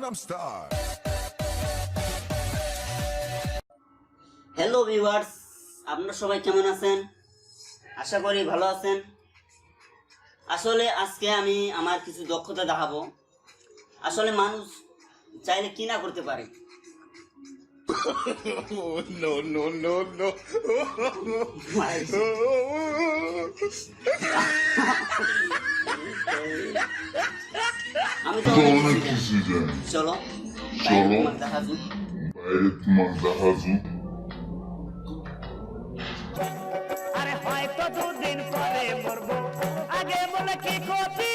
Gangnam Style. Hello viewers, আপনারা সবাই কেমন আছেন? আশা করি ভালো আছেন। আসলে আজকে আমি আমার কিছু দক্ষতা দেখাবো। আসলে মানুষ চাইলে কি না করতে পারে। No, no, no, no. আমি তো অনেক কিছু জানি। চলো বাইরে দেখা যাক। আরে হয়তো দুদিন পরে মরবো, আগে বলে কি ক্ষতি?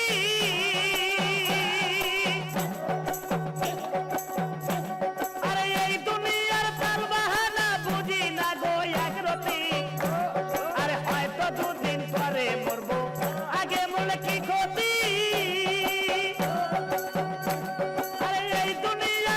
আরে এই দুনিয়ার তাল বাহানা বুঝি না গো একরতি। আরে হয়তো দুদিন পরে মরবো, আগে বলে কি ক্ষতি? আরে এই দুনিয়া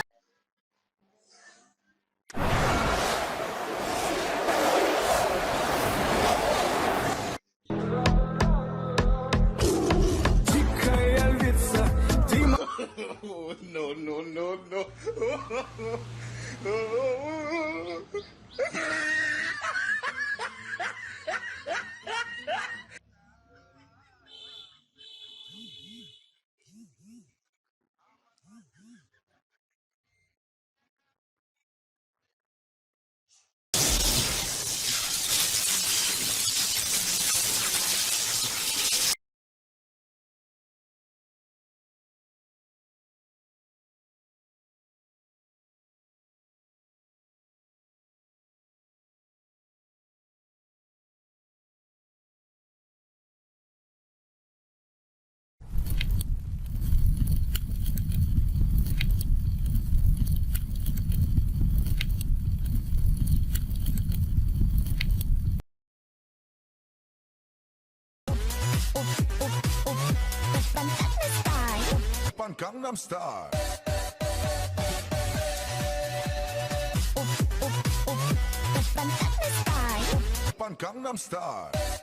No, no, no, no. Gangnam Style. Gangnam Style.